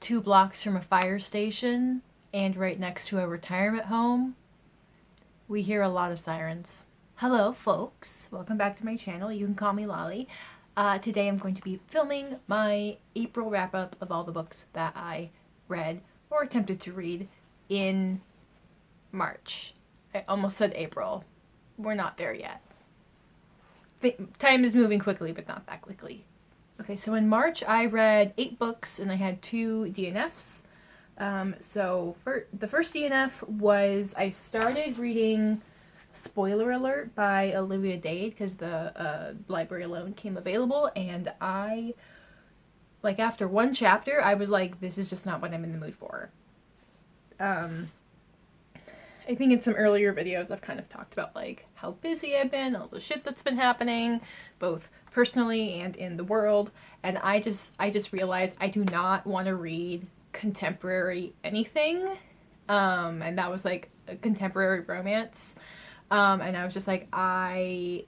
2 blocks from a fire station and right next to a retirement home, we hear a lot of sirens. Hello folks, welcome back to my channel. You can call me Lolly. Today I'm going to be filming my April wrap-up of all the books that I read or attempted to read in March. I almost said April. We're not there yet. Time is moving quickly, but not that quickly. Okay, so in March I read 8 books and I had 2 DNFs. So for the first DNF was I started reading Spoiler Alert by Olivia Dade because the library loan came available, and I, like, after 1 chapter, I was like, this is just not what I'm in the mood for. I think in some earlier videos I've kind of talked about, like, how busy I've been, all the shit that's been happening, both personally and in the world, and I just realized I do not want to read contemporary anything, and that was, like, a contemporary romance, and I was just like, I'm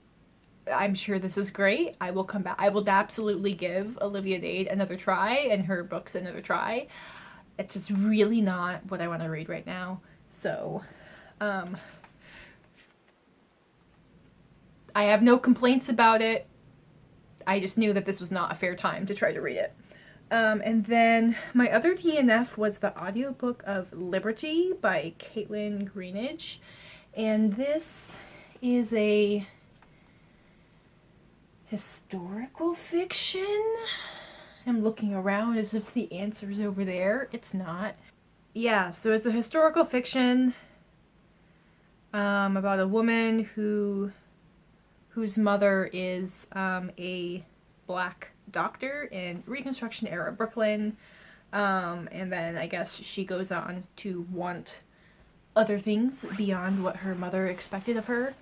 sure this is great, I will come back, I will absolutely give Olivia Dade another try, and her books another try. It's just really not what I want to read right now, so I have no complaints about it. I just knew that this was not a fair time to try to read it. And then my other DNF was the audiobook of Libertie by Kaitlyn Greenidge. And this is a historical fiction. I'm looking around as if the answer's over there. It's not. Yeah, so it's a historical fiction about a woman whose mother is a black doctor in Reconstruction era Brooklyn, and then I guess she goes on to want other things beyond what her mother expected of her.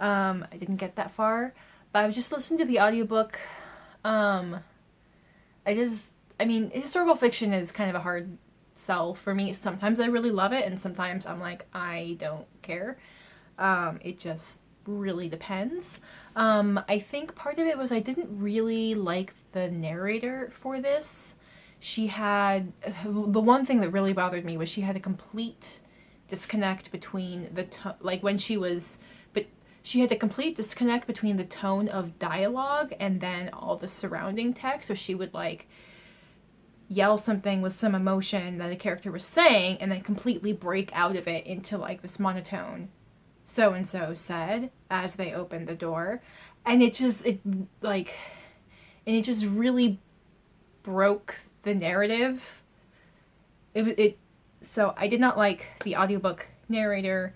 I didn't get that far, but I was just listening to the audiobook. I mean, historical fiction is kind of a hard sell for me. Sometimes I really love it, and sometimes I'm like, I don't care. It just really depends. I think part of it was I didn't really like the narrator for this. She had, the one thing that really bothered me was she had a complete disconnect between the she had a complete disconnect between the tone of dialogue and then all the surrounding text. So she would, like, yell something with some emotion that a character was saying and then completely break out of it into, like, this monotone so-and-so said as they opened the door, and it just really broke the narrative. So I did not like the audiobook narrator,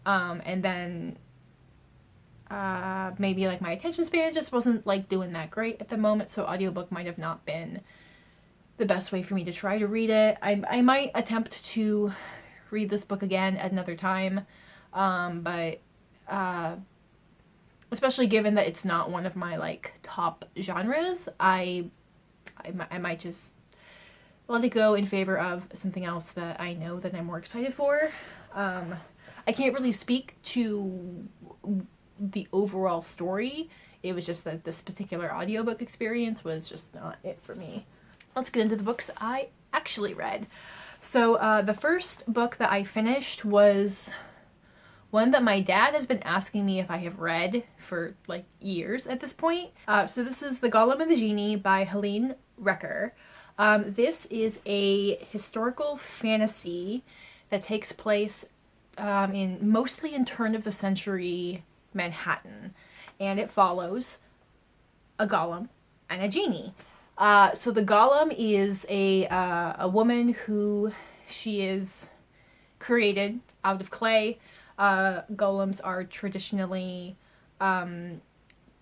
and then maybe, like, my attention span just wasn't, like, doing that great at the moment, so audiobook might have not been the best way for me to try to read it. I might attempt to read this book again at another time, but especially given that it's not one of my, like, top genres, I might just let it go in favor of something else that I know that I'm more excited for. I can't really speak to the overall story. It was just that this particular audiobook experience was just not it for me. Let's get into the books I actually read. So the first book that I finished was one that my dad has been asking me if I have read for, like, years at this point. So this is The Golem and the Jinni by Helene. This is a historical fantasy that takes place mostly in turn-of-the-century Manhattan, and it follows a golem and a genie. So the golem is a woman who she is created out of clay. Golems are traditionally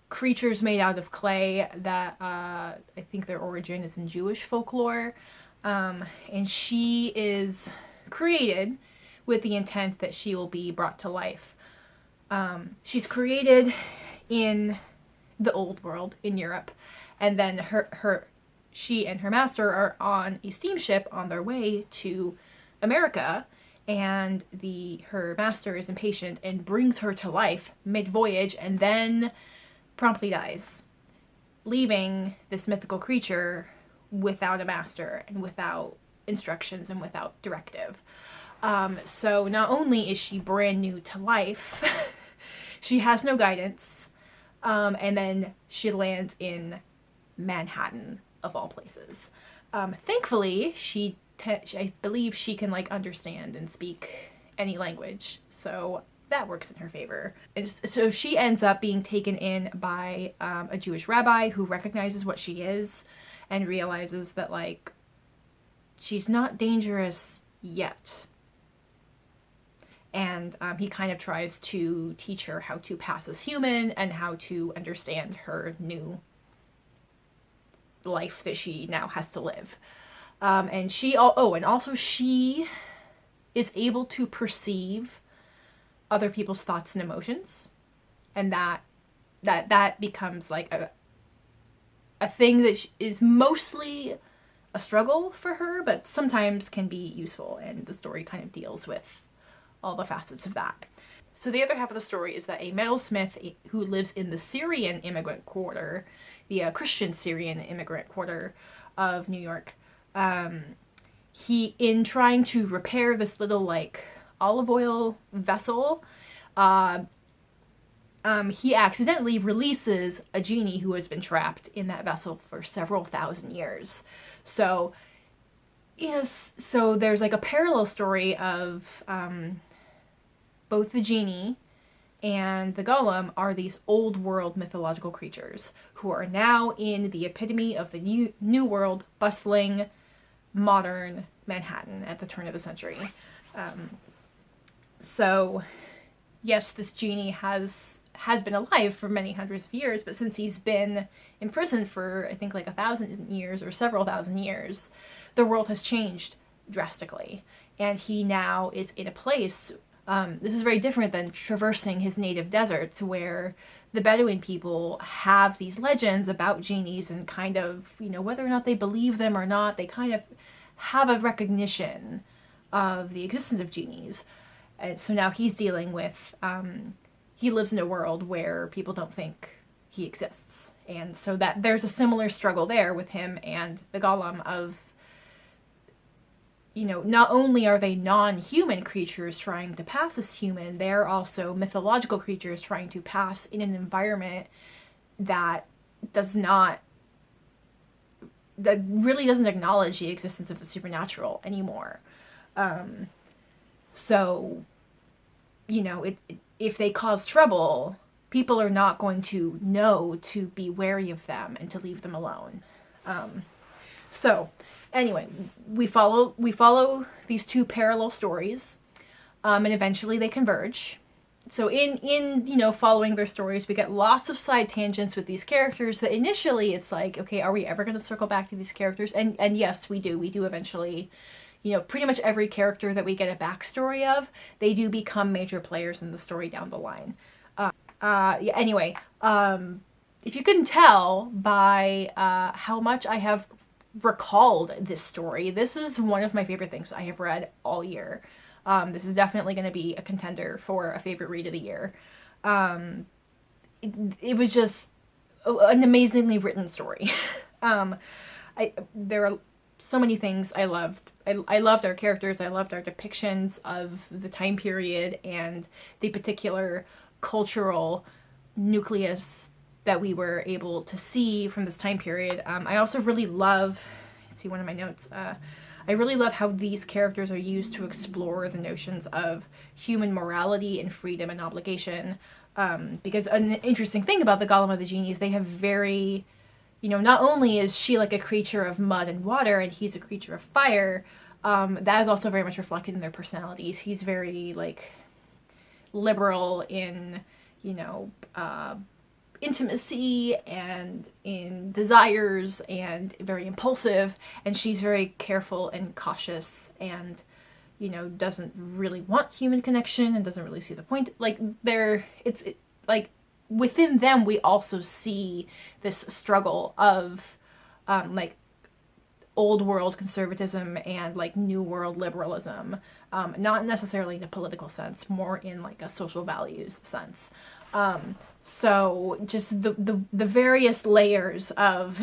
creatures made out of clay that I think their origin is in Jewish folklore, and she is created with the intent that she will be brought to life. She's created in the old world in Europe, and then she and her master are on a steamship on their way to America, and her master is impatient and brings her to life mid-voyage and then promptly dies, leaving this mythical creature without a master and without instructions and without directive. So not only is she brand new to life, she has no guidance, and then she lands in Manhattan, of all places. Thankfully, I believe she can, like, understand and speak any language, so that works in her favor. And so she ends up being taken in by a Jewish rabbi who recognizes what she is and realizes that, like, she's not dangerous yet. And he kind of tries to teach her how to pass as human and how to understand her new life that she now has to live. And she is able to perceive other people's thoughts and emotions, and that becomes like a thing that is mostly a struggle for her, but sometimes can be useful, and the story kind of deals with all the facets of that. So the other half of the story is that a metalsmith who lives in the Syrian immigrant quarter, the Christian Syrian immigrant quarter of New York, he, in trying to repair this little, like, olive oil vessel, he accidentally releases a genie who has been trapped in that vessel for several thousand years. So there's, like, a parallel story of both the genie and the golem are these old world mythological creatures who are now in the epitome of the new world, bustling, modern Manhattan at the turn of the century. So, yes, this genie has been alive for many hundreds of years, but since he's been in prison for, I think, like 1,000 years or several thousand years, the world has changed drastically. And he now is in a place, this is very different than traversing his native deserts, where the Bedouin people have these legends about genies and kind of, whether or not they believe them or not, they kind of have a recognition of the existence of genies. And so now he's dealing with, he lives in a world where people don't think he exists. And so that there's a similar struggle there with him and the golem of, not only are they non-human creatures trying to pass as human, they're also mythological creatures trying to pass in an environment that really doesn't acknowledge the existence of the supernatural anymore. So, if they cause trouble, people are not going to know to be wary of them and to leave them alone. Anyway, we follow these two parallel stories, and eventually they converge. So in following their stories, we get lots of side tangents with these characters that initially it's like, okay, are we ever going to circle back to these characters? And yes, we do. We do eventually. Pretty much every character that we get a backstory of, they do become major players in the story down the line. Anyway, if you couldn't tell by how much I have recalled this story, this is one of my favorite things I have read all year. This is definitely going to be a contender for a favorite read of the year. It was just an amazingly written story. There are so many things I loved. I loved our characters. I loved our depictions of the time period and the particular cultural nucleus that we were able to see from this time period. I also really love, see one of my notes, I really love how these characters are used to explore the notions of human morality and freedom and obligation. Because an interesting thing about the Golem of the Genie is they have very, not only is she like a creature of mud and water and he's a creature of fire, that is also very much reflected in their personalities. He's very, like, liberal in, intimacy and in desires and very impulsive, and she's very careful and cautious and doesn't really want human connection and doesn't really see the point. Like, like within them we also see this struggle of like old world conservatism and like new world liberalism, not necessarily in a political sense, more in like a social values sense. So just the various layers of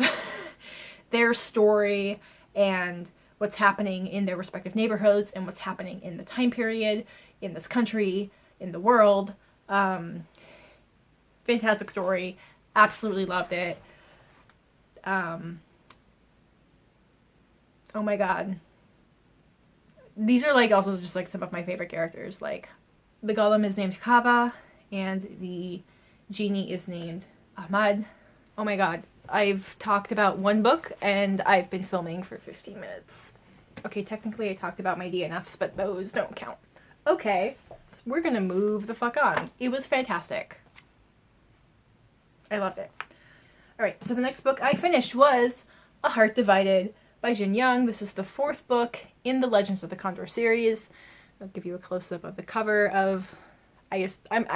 their story and what's happening in their respective neighborhoods and what's happening in the time period, in this country, in the world. Fantastic story. Absolutely loved it. Oh my god. These are like also just like some of my favorite characters. Like the Golem is named Kava and the Jinni is named Ahmad. Oh my god. I've talked about one book and I've been filming for 15 minutes. Okay, technically I talked about my DNFs, but those don't count. Okay, so we're gonna move the fuck on. It was fantastic. I loved it. Alright, so the next book I finished was A Heart Divided by Yong. This is the 4th book in the Legends of the Condor series. I'll give you a close-up of the cover of... I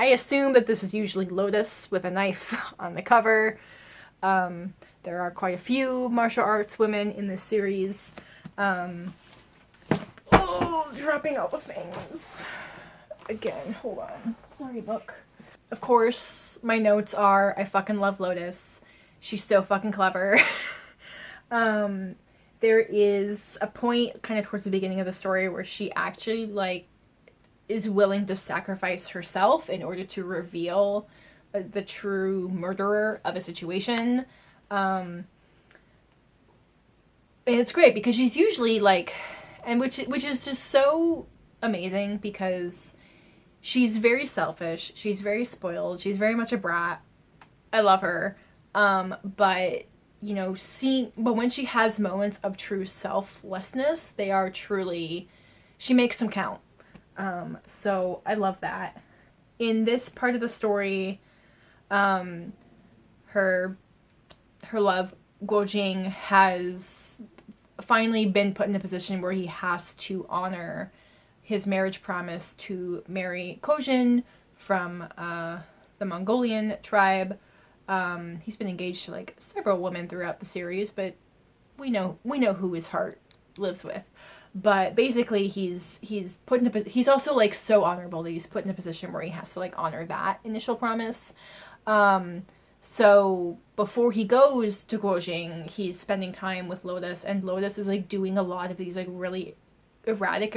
assume that this is usually Lotus with a knife on the cover. There are quite a few martial arts women in this series. Oh, dropping all the things. Again, hold on. Sorry, book. Of course, my notes are, I fucking love Lotus. She's so fucking clever. There is a point kind of towards the beginning of the story where she actually, like, is willing to sacrifice herself in order to reveal the true murderer of a situation. And it's great because she's usually like, and which is just so amazing because she's very selfish, she's very spoiled, she's very much a brat. I love her. But you know, but when she has moments of true selflessness, they are truly, she makes them count. So I love that. In this part of the story, her love, Guojing, has finally been put in a position where he has to honor his marriage promise to marry Kojin from the Mongolian tribe. He's been engaged to like several women throughout the series, but we know who his heart lives with. But basically he's also like so honorable that he's put in a position where he has to like honor that initial promise. So before he goes to Guojing, he's spending time with Lotus, and Lotus is like doing a lot of these like really erratic,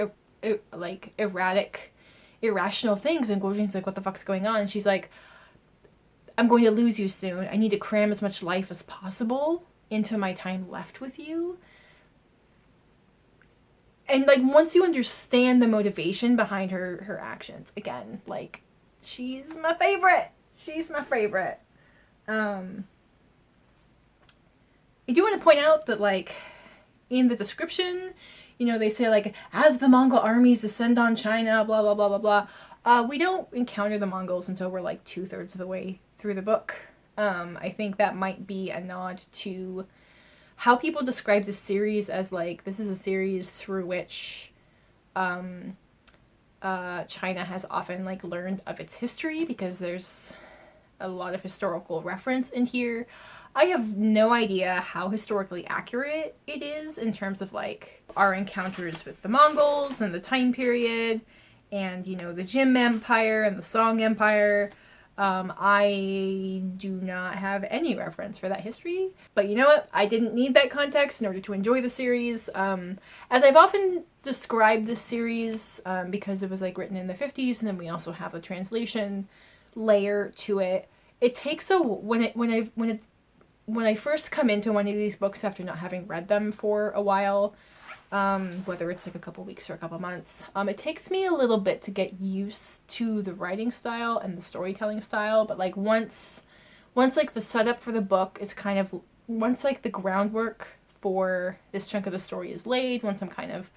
irrational things, and Guojing's like, what the fuck's going on? And she's like, I'm going to lose you soon. I need to cram as much life as possible into my time left with you. And like once you understand the motivation behind her actions, again, like she's my favorite. She's my favorite. I do want to point out that like in the description, you know, they say like, as the Mongol armies descend on China, blah blah blah blah blah. We don't encounter the Mongols until we're like 2/3 of the way through the book. I think that might be a nod to how people describe this series as like, this is a series through which China has often like learned of its history, because there's a lot of historical reference in here. I have no idea how historically accurate it is in terms of like our encounters with the Mongols and the time period and, you know, the Jim Empire and the Song Empire. I do not have any reference for that history, but you know what? I didn't need that context in order to enjoy the series. As I've often described this series, because it was like written in the 50s, and then we also have a translation layer to it. It takes when I first come into one of these books after not having read them for a while, whether it's like a couple weeks or a couple months, it takes me a little bit to get used to the writing style and the storytelling style. But like once like the setup for the book is kind of, once like the groundwork for this chunk of the story is laid, once I'm kind of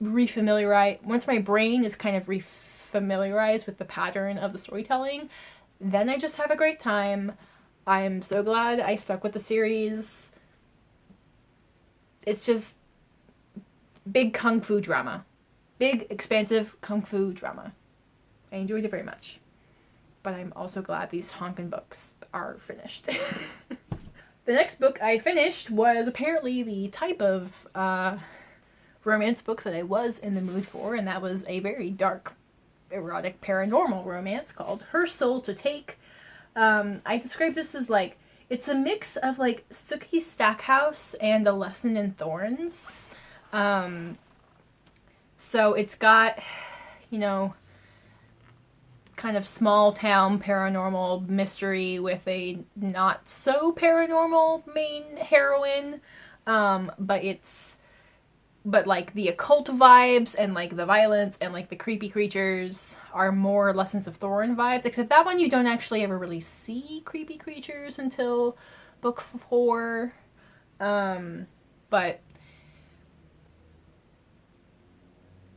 once my brain is kind of refamiliarized with the pattern of the storytelling, then I just have a great time. I'm so glad I stuck with the series. It's just big kung fu drama. Big, expansive kung fu drama. I enjoyed it very much. But I'm also glad these honkin' books are finished. The next book I finished was apparently the type of romance book that I was in the mood for, and that was a very dark, erotic, paranormal romance called Her Soul to Take. I describe this as like, It's a mix of like Sookie Stackhouse and A Lesson in Thorns. So it's got, you know, kind of small town paranormal mystery with a not so paranormal main heroine. But like the occult vibes and like the violence and like the creepy creatures are more Lessons of Thorn vibes, except that one you don't actually ever really see creepy creatures until book 4. But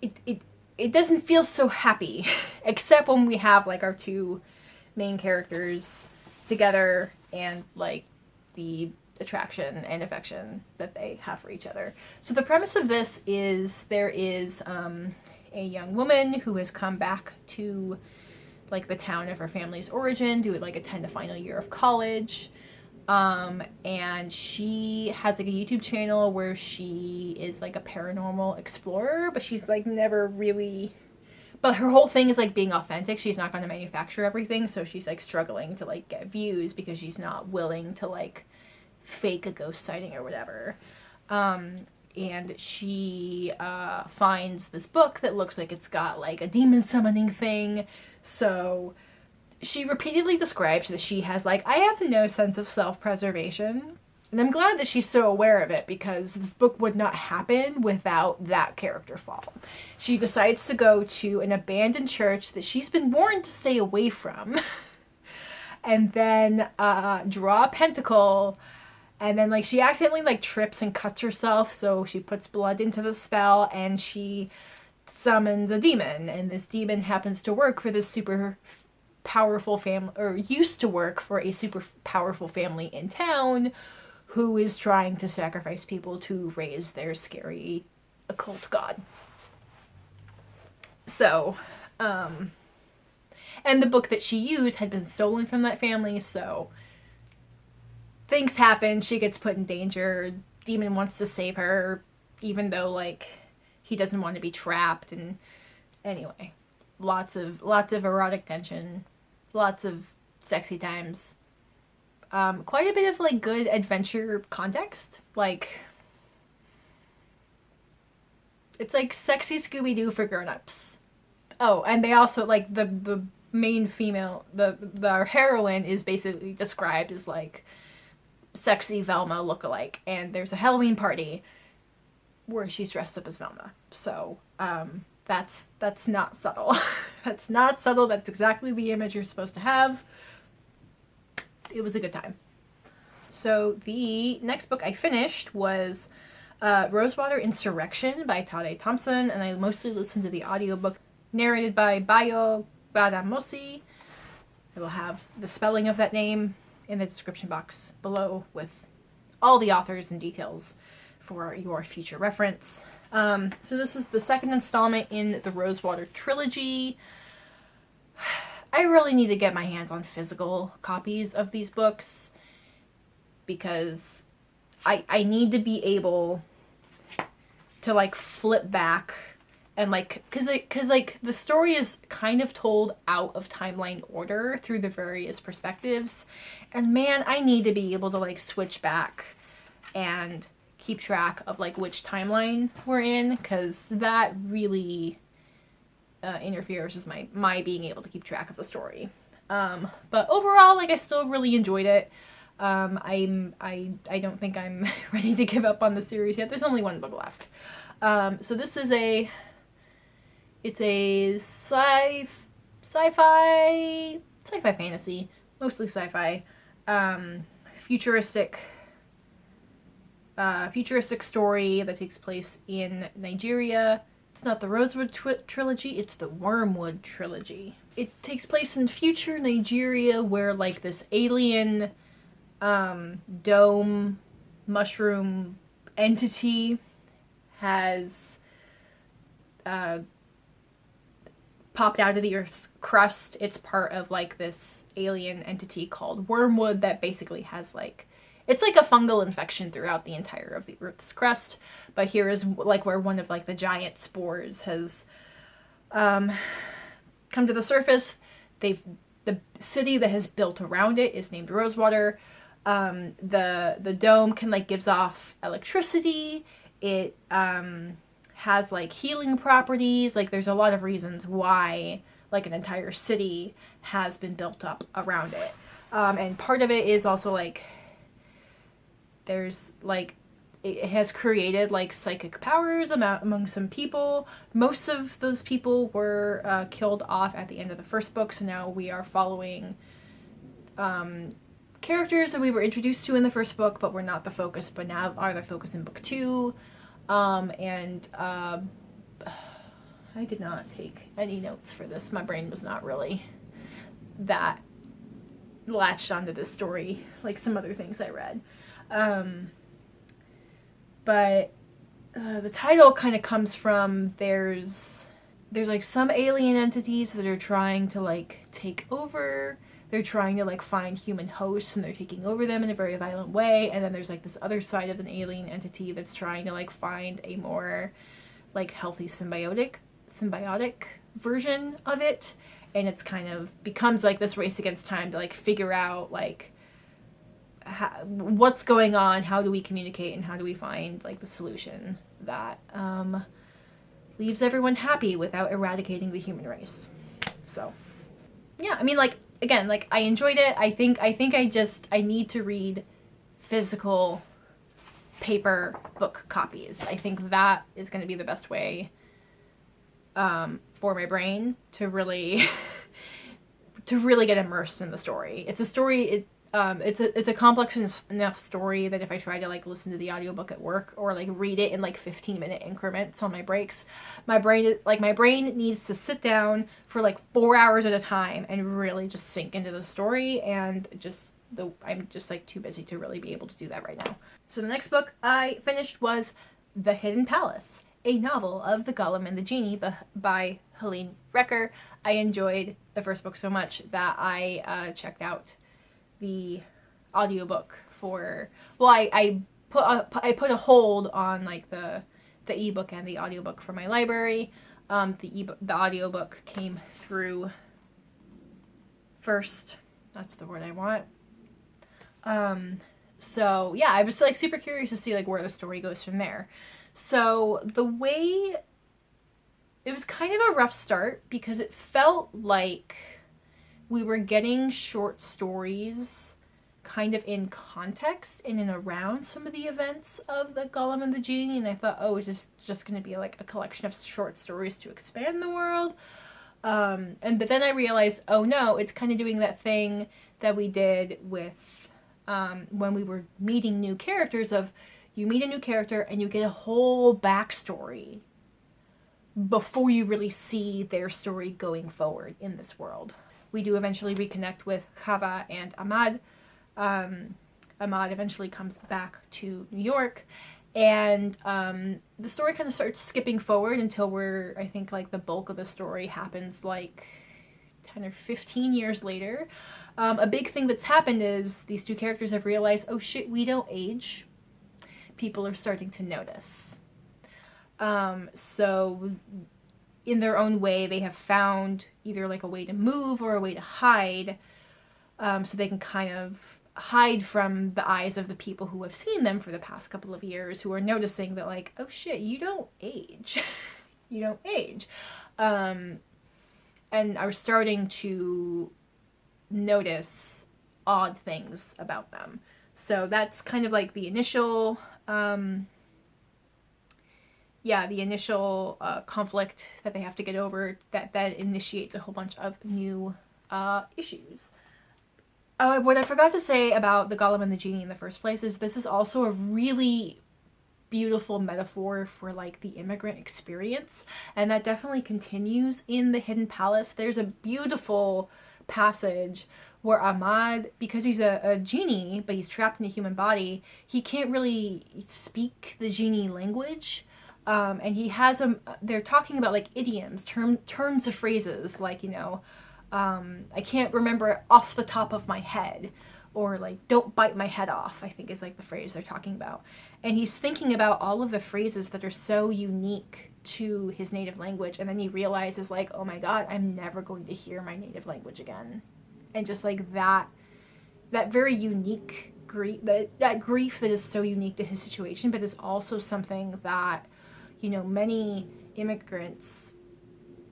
it doesn't feel so happy, except when we have like our two main characters together and like the attraction and affection that they have for each other. So the premise of this is there is a young woman who has come back to like the town of her family's origin to like attend the final year of college. And she has like a YouTube channel where she is like a paranormal explorer, but she's like never really, but her whole thing is like being authentic. She's not going to manufacture everything, so she's like struggling to like get views because she's not willing to like fake a ghost sighting or whatever. And she finds this book that looks like it's got like a demon summoning thing. So she repeatedly describes that she has like, I have no sense of self-preservation. And I'm glad that she's so aware of it, because this book would not happen without that character flaw. She decides to go to an abandoned church that she's been warned to stay away from. And then draw a pentacle. And then, like, she accidentally, like, trips and cuts herself, so she puts blood into the spell, and she summons a demon. And this demon happens to work for this super powerful family, or used to work for a super powerful family in town, who is trying to sacrifice people to raise their scary occult god. So, and the book that she used had been stolen from that family, so things happen, she gets put in danger, demon wants to save her, even though, like, he doesn't want to be trapped, and anyway, lots of erotic tension, lots of sexy times, quite a bit of, like, good adventure context, like, it's like sexy Scooby-Doo for grown-ups. Oh, and they also, like, the main female, the heroine is basically described as, like, sexy Velma lookalike, and there's a Halloween party where she's dressed up as Velma. So that's not subtle. That's not subtle. That's exactly the image you're supposed to have. It was a good time. So the next book I finished was Rosewater Insurrection by Tade Thompson, and I mostly listened to the audiobook narrated by Bayo Gbadamosi. I will have the spelling of that name in the description box below with all the authors and details for your future reference. So this is the second installment in the Rosewater trilogy. I really need to get my hands on physical copies of these books, because I need to be able to, like, flip back and, like, cause like the story is kind of told out of timeline order through the various perspectives, and man, I need to be able to, like, switch back and keep track of, like, which timeline we're in, cause that really interferes with my being able to keep track of the story. But overall, like, I still really enjoyed it. I don't think I'm ready to give up on the series yet. There's only one book left. So this is it's a sci-fi fantasy, mostly sci-fi, futuristic story that takes place in Nigeria. It's not the Rosewood trilogy, it's the Wormwood trilogy. It takes place in future Nigeria, where, like, this alien dome mushroom entity has popped out of the Earth's crust. It's part of, like, this alien entity called Wormwood that basically has, like, it's like a fungal infection throughout the entire of the Earth's crust. But here is, like, where one of, like, the giant spores has come to the surface. The city that has built around it is named Rosewater. The dome can like gives off electricity. It has like healing properties. Like there's a lot of reasons why like an entire city has been built up around it. And part of it is also like there's like it has created like psychic powers among some people. Most of those people were killed off at the end of the first book, so now we are following characters that we were introduced to in the first book, but were not the focus, but now are the focus in book 2. I did not take any notes for this. My brain was not really that latched onto this story like some other things I read. But the title kind of comes from there's like some alien entities that are trying to like take over. They're trying to like find human hosts and they're taking over them in a very violent way. And then there's like this other side of an alien entity that's trying to like find a more like healthy symbiotic version of it. And it's kind of becomes like this race against time to like figure out like what's going on, how do we communicate, and how do we find like the solution that leaves everyone happy without eradicating the human race. So yeah, I mean, like, again, like I enjoyed it. I think I need to read physical paper book copies. I think that is going to be the best way for my brain to really get immersed in the story. It's a story. It's a complex enough story that if I try to like listen to the audiobook at work or like read it in like 15-minute increments on my breaks, my brain needs to sit down for like 4 hours at a time and really just sink into the story, and I'm just like too busy to really be able to do that right now. So the next book I finished was The Hidden Palace, a novel of the Golem and the Jinni by Helene. I enjoyed the first book so much that I checked out the audiobook for, well, I put a hold on like the ebook and the audiobook for my library. The audiobook came through first. That's the word I want. So yeah, I was like super curious to see like where the story goes from there. So it was kind of a rough start because it felt like we were getting short stories kind of in context in and around some of the events of the Golem and the Jinni, and I thought, oh, it's just going to be like a collection of short stories to expand the world. But then I realized, oh no, it's kind of doing that thing that we did with when we were meeting new characters of you meet a new character and you get a whole backstory before you really see their story going forward in this world. We do eventually reconnect with Chava and Ahmad. Ahmad eventually comes back to New York, and the story kind of starts skipping forward until I think like the bulk of the story happens like 10 or 15 years later. A big thing that's happened is these two characters have realized, oh shit, we don't age. People are starting to notice. So in their own way, they have found either like a way to move or a way to hide, so they can kind of hide from the eyes of the people who have seen them for the past couple of years, who are noticing that like, oh shit, you don't age. You don't age. And are starting to notice odd things about them. So that's kind of like the initial conflict that they have to get over that initiates a whole bunch of new issues. What I forgot to say about the Golem and the Jinni in the first place is this is also a really beautiful metaphor for like the immigrant experience, and that definitely continues in The Hidden Palace. There's a beautiful passage where Ahmad, because he's a genie but he's trapped in a human body, he can't really speak the genie language. And he has they're talking about like idioms, turns of phrases, like, you know, I can't remember it off the top of my head, or like, don't bite my head off, I think is like the phrase they're talking about. And he's thinking about all of the phrases that are so unique to his native language, and then he realizes like, oh my god, I'm never going to hear my native language again. And just like that very unique that grief that is so unique to his situation, but is also something that, you know, many immigrants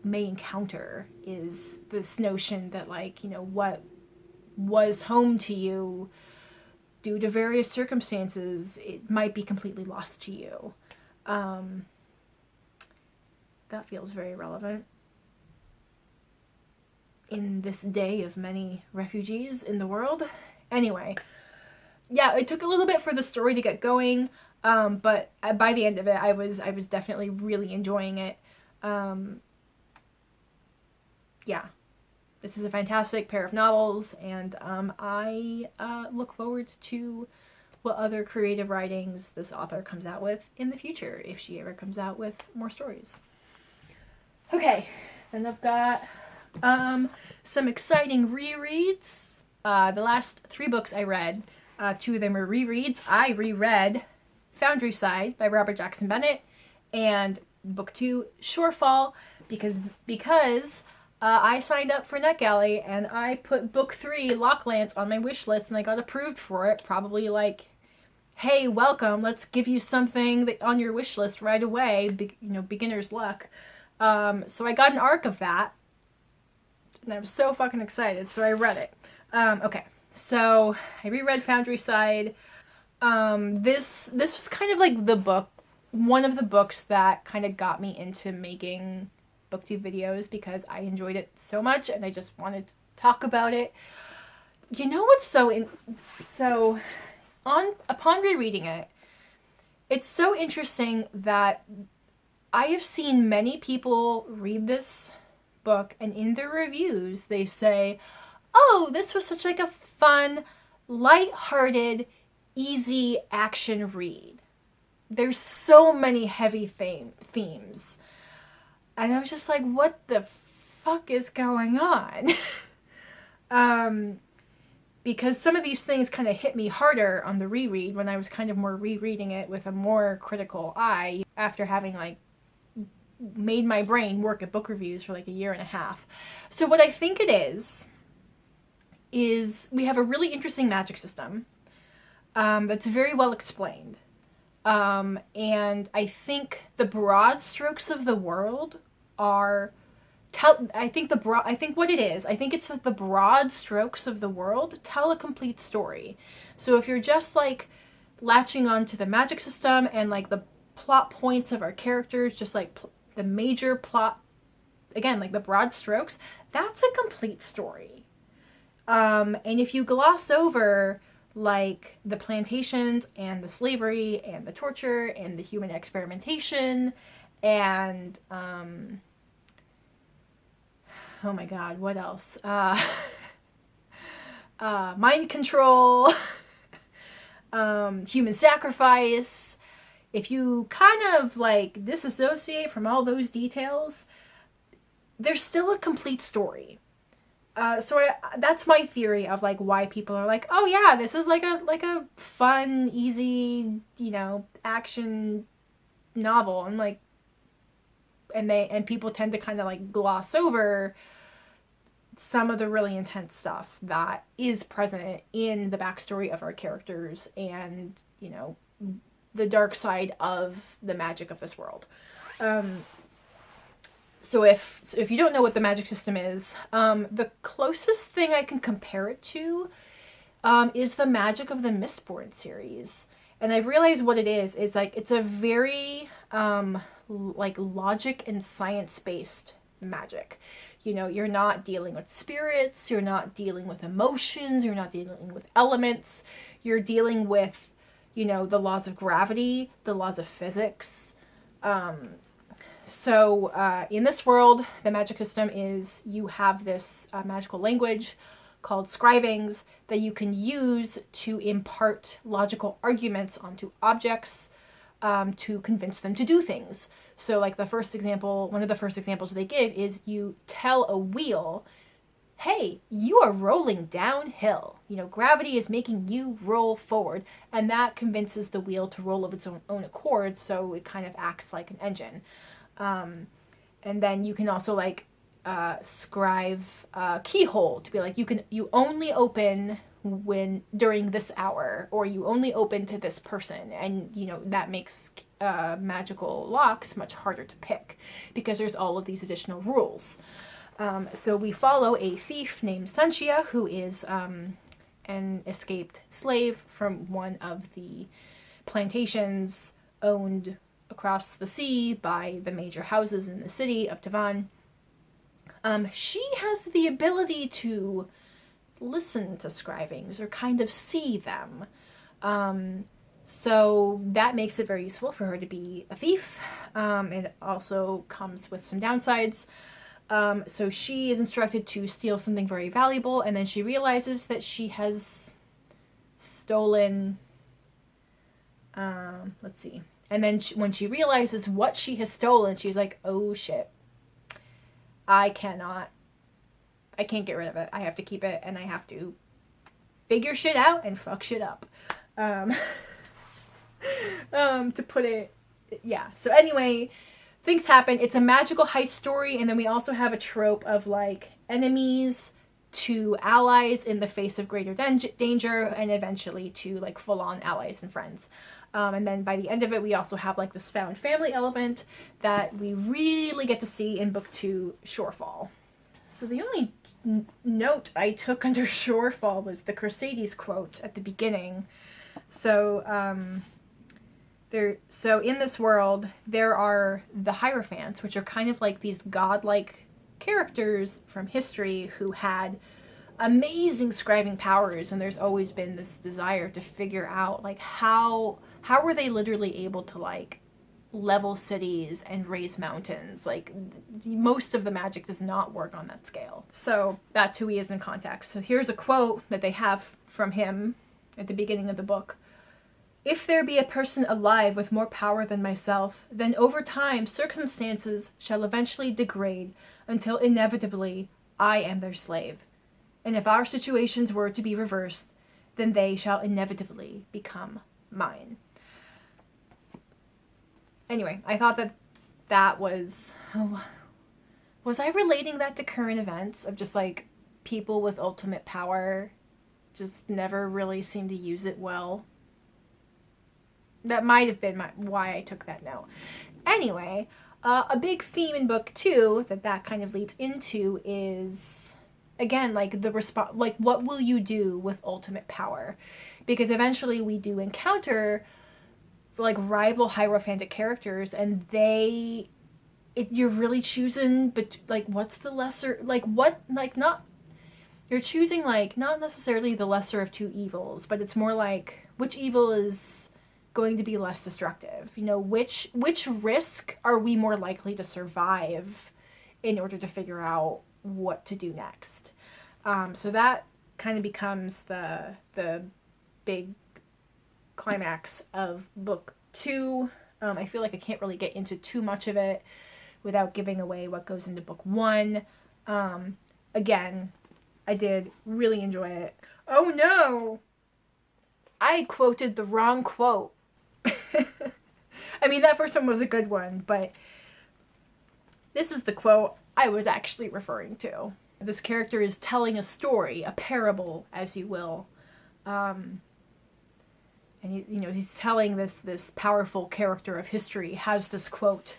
may encounter, is this notion that, like, you know, what was home to you due to various circumstances, it might be completely lost to you. That feels very relevant in this day of many refugees in the world. Anyway, yeah, it took a little bit for the story to get going, but by the end of it, I was definitely really enjoying it. Yeah, this is a fantastic pair of novels, and I look forward to what other creative writings this author comes out with in the future, if she ever comes out with more stories. Okay, then I've got some exciting rereads. The last 3 books I read, 2 of them were rereads. I reread Foundry Side by Robert Jackson Bennett, and book 2, Shorefall, because I signed up for NetGalley and I put book 3, Locklands, on my wish list, and I got approved for it. Probably like, hey, welcome, let's give you something on your wish list right away, you know, beginner's luck. So I got an arc of that, and I was so fucking excited, so I read it. Okay, so I reread Foundry Side. This was kind of like one of the books that kind of got me into making booktube videos, because I enjoyed it so much and I just wanted to talk about it. You know what's upon rereading it, it's so interesting that I have seen many people read this book, and in their reviews they say, oh, this was such like a fun, light-hearted, easy action read. There's so many heavy themes. And I was just like, what the fuck is going on? Because some of these things kind of hit me harder on the reread when I was kind of more rereading it with a more critical eye, after having like made my brain work at book reviews for like a year and a half. So what I think it is we have a really interesting magic system that's very well explained. And I think the broad strokes of the world I think it's that the broad strokes of the world tell a complete story. So if you're just like latching on to the magic system and like the plot points of our characters, just like the major plot, again, like the broad strokes, that's a complete story. And if you gloss over like the plantations and the slavery and the torture and the human experimentation and oh my god, what else? Mind control, human sacrifice. If you kind of like disassociate from all those details, there's still a complete story. So that's my theory of like why people are like, oh yeah, this is like a fun, easy, you know, action novel, and like, and people tend to kind of like gloss over some of the really intense stuff that is present in the backstory of our characters and, you know, the dark side of the magic of this world. So if you don't know what the magic system is, the closest thing I can compare it to is the magic of the Mistborn series. And I've realized what it is like it's a very like logic and science-based magic. You know, you're not dealing with spirits, you're not dealing with emotions, you're not dealing with elements, you're dealing with, you know, the laws of gravity, the laws of physics. So in this world, the magic system is you have this magical language called scrivings that you can use to impart logical arguments onto objects to convince them to do things. So like one of the first examples they give is you tell a wheel, hey, you are rolling downhill. You know, gravity is making you roll forward, and that convinces the wheel to roll of its own accord, so it kind of acts like an engine. And then you can also like scrive keyhole to be like, you only open during this hour, or you only open to this person, and that makes magical locks much harder to pick because there's all of these additional rules. So we follow a thief named Sanchia, who is an escaped slave from one of the plantations owned across the sea by the major houses in the city of Tavan. She has the ability to listen to scribings or kind of see them. So that makes it very useful for her to be a thief. It also comes with some downsides. So she is instructed to steal something very valuable, and then she realizes that she has stolen, let's see. And then when she realizes what she has stolen, she's like, oh shit, I can't get rid of it. I have to keep it, and I have to figure shit out and fuck shit up. To put it, yeah. So anyway, things happen. It's a magical heist story, and then we also have a trope of like enemies to allies in the face of greater danger, and eventually to like full-on allies and friends. And then by the end of it, we also have like this found family element that we really get to see in book 2, Shorefall. So the only note I took under Shorefall was the Crusaders quote at the beginning. So in this world, there are the Hierophants, which are kind of like these godlike characters from history who had amazing scribing powers, and there's always been this desire to figure out like how were they literally able to like level cities and raise mountains. Like most of the magic does not work on that scale. So that's who he is in context. So here's a quote that they have from him at the beginning of the book. If there be a person alive with more power than myself, then over time circumstances shall eventually degrade until inevitably I am their slave. And if our situations were to be reversed, then they shall inevitably become mine. Anyway, I thought that was... was I relating that to current events of just like people with ultimate power just never really seem to use it well? That might have been why I took that note. Anyway, a big theme in book 2 that kind of leads into is, again, like the response, like what will you do with ultimate power? Because eventually we do encounter like rival hierophantic characters, and you're really choosing, but like what's the lesser, like what, like not, you're choosing like not necessarily the lesser of two evils, but it's more like which evil is going to be less destructive. Which risk are we more likely to survive in order to figure out what to do next? So that kind of becomes the big climax of book 2. I feel like I can't really get into too much of it without giving away what goes into book 1. Again, I did really enjoy it. Oh no! I quoted the wrong quote. I mean, that first one was a good one, but this is the quote I was actually referring to. This character is telling a story, a parable, as you will. And he's telling this powerful character of history has this quote: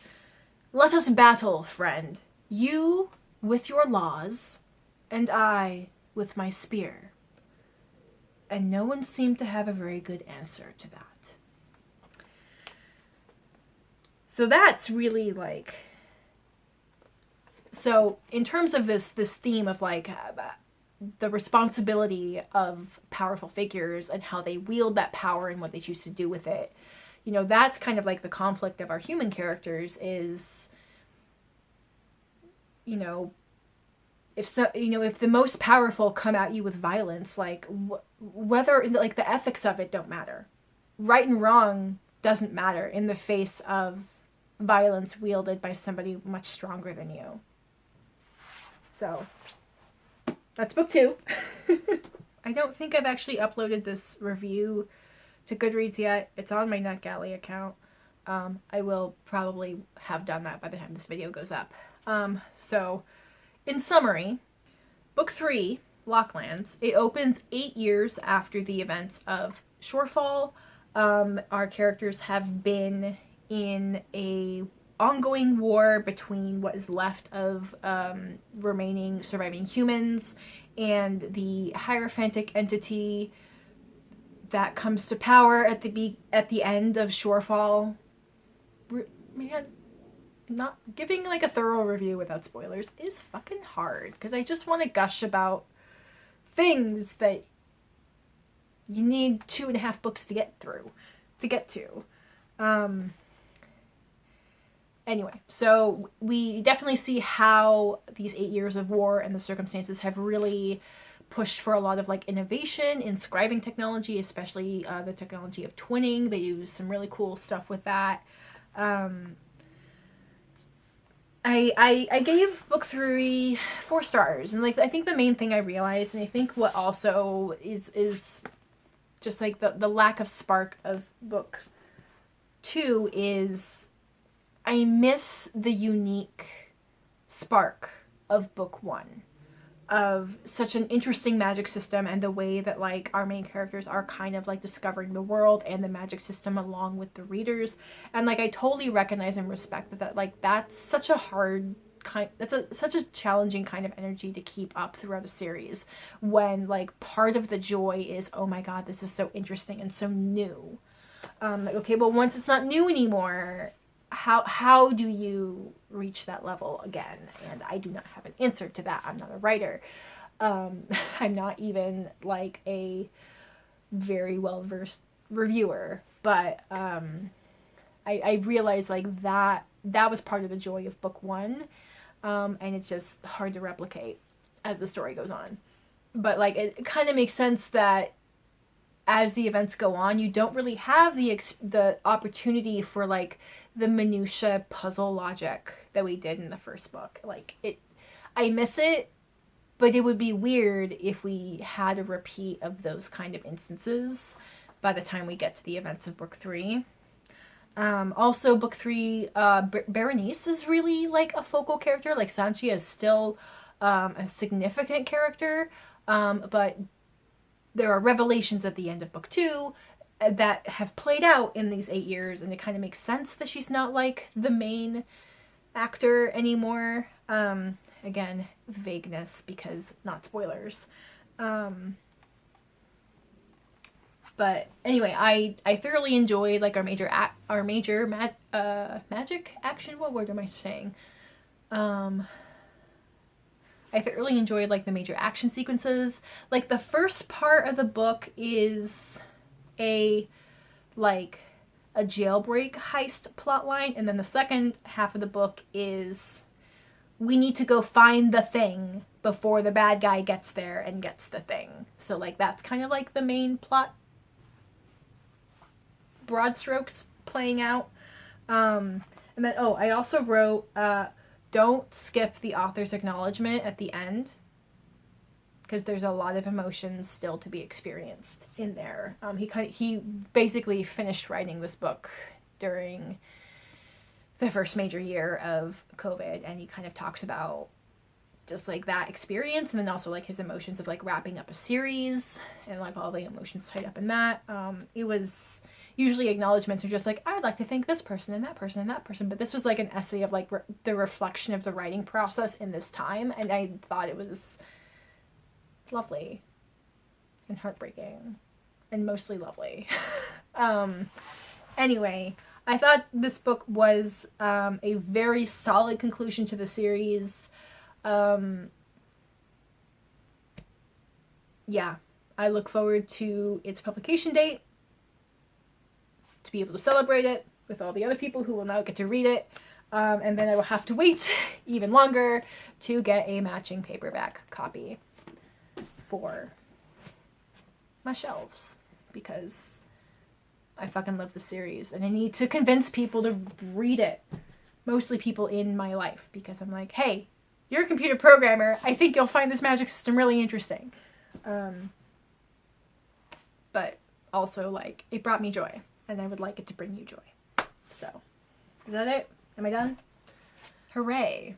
"Let us battle, friend. You with your laws, and I with my spear." And no one seemed to have a very good answer to that. So that's really like... So in terms of this theme of like the responsibility of powerful figures and how they wield that power and what they choose to do with it, that's kind of like the conflict of our human characters is, if the most powerful come at you with violence, like whether like the ethics of it don't matter. Right and wrong doesn't matter in the face of violence wielded by somebody much stronger than you. So that's book 2. I don't think I've actually uploaded this review to Goodreads yet. It's on my NetGalley account. I will probably have done that by the time this video goes up. So in summary, book 3 Locklands. It opens 8 years after the events of Shorefall. Our characters have been in a ongoing war between what is left of remaining surviving humans and the Hierophantic entity that comes to power at the end of Shorefall. Man, not giving like a thorough review without spoilers is fucking hard because I just want to gush about things that you need 2.5 books to get to. Anyway, so we definitely see how these 8 years of war and the circumstances have really pushed for a lot of like innovation in scribing technology, especially the technology of twinning. They use some really cool stuff with that. I gave book 3 4 stars, and like I think the main thing I realized, and I think what also is just like the lack of spark of book 2 is I miss the unique spark of book 1, of such an interesting magic system and the way that like our main characters are kind of like discovering the world and the magic system along with the readers. And like I totally recognize and respect that like that's such a hard kind, such a challenging kind of energy to keep up throughout a series when like part of the joy is, oh my god, this is so interesting and so new. Like, okay, well, once it's not new anymore, how do you reach that level again? And I do not have an answer to that. I'm not a writer. I'm not even like a very well-versed reviewer, but I realized like that was part of the joy of book 1, and it's just hard to replicate as the story goes on. But like it kind of makes sense that as the events go on, you don't really have the opportunity for like the minutia puzzle logic that we did in the first book. Like I miss it, but it would be weird if we had a repeat of those kind of instances by the time we get to the events of book 3. Also, book 3, Berenice is really like a focal character. Like Sanchia is still a significant character, but there are revelations at the end of book 2 that have played out in these 8 years, and it kind of makes sense that she's not like the main actor anymore. Again, vagueness because not spoilers. But anyway, I thoroughly enjoyed like our major magic action. What word am I saying? I thoroughly enjoyed like the major action sequences. Like the first part of the book is a jailbreak heist plotline, and then the second half of the book is we need to go find the thing before the bad guy gets there and gets the thing. So like that's kind of like the main plot, broad strokes playing out. And then I also wrote don't skip the author's acknowledgement at the end, because there's a lot of emotions still to be experienced in there. He basically finished writing this book during the first major year of COVID, and he kind of talks about just like that experience, and then also like his emotions of like wrapping up a series and like all the emotions tied up in that. It was usually acknowledgements are just like, I'd like to thank this person and that person and that person, but this was like an essay of like the reflection of the writing process in this time, and I thought it was lovely and heartbreaking and mostly lovely. Anyway, I thought this book was a very solid conclusion to the series. Yeah, I look forward to its publication date, to be able to celebrate it with all the other people who will now get to read it. And then I will have to wait even longer to get a matching paperback copy for my shelves, because I fucking love the series and I need to convince people to read it. Mostly people in my life, because I'm like, hey, you're a computer programmer. I think you'll find this magic system really interesting. But also, like, it brought me joy, and I would like it to bring you joy. So, is that it? Am I done? Hooray.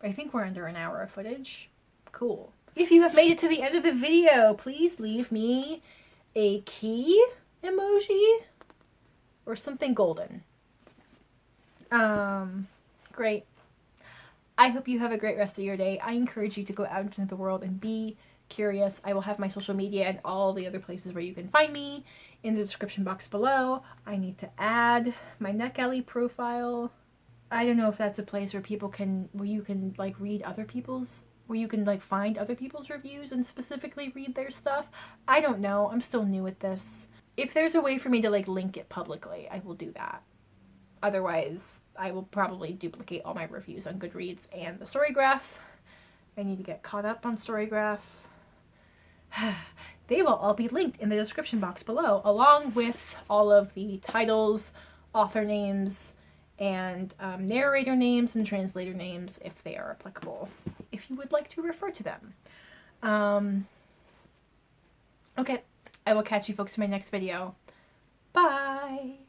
I think we're under an hour of footage. Cool. if you have made it to the end of the video, please leave me a key emoji or something golden. Great. I hope you have a great rest of your day. I encourage you to go out into the world and be curious. I will have my social media and all the other places where you can find me in the description box below. I need to add my NetGalley profile. I don't know if that's a place where people can, where you can like read other people's, where you can like find other people's reviews and specifically read their stuff. I don't know. I'm still new at this. If there's a way for me to like link it publicly, I will do that. Otherwise, I will probably duplicate all my reviews on Goodreads and the Storygraph. I need to get caught up on Storygraph. They will all be linked in the description box below, along with all of the titles, author names, and narrator names and translator names if they are applicable, if you would like to refer to them. Okay, I will catch you folks in my next video. Bye!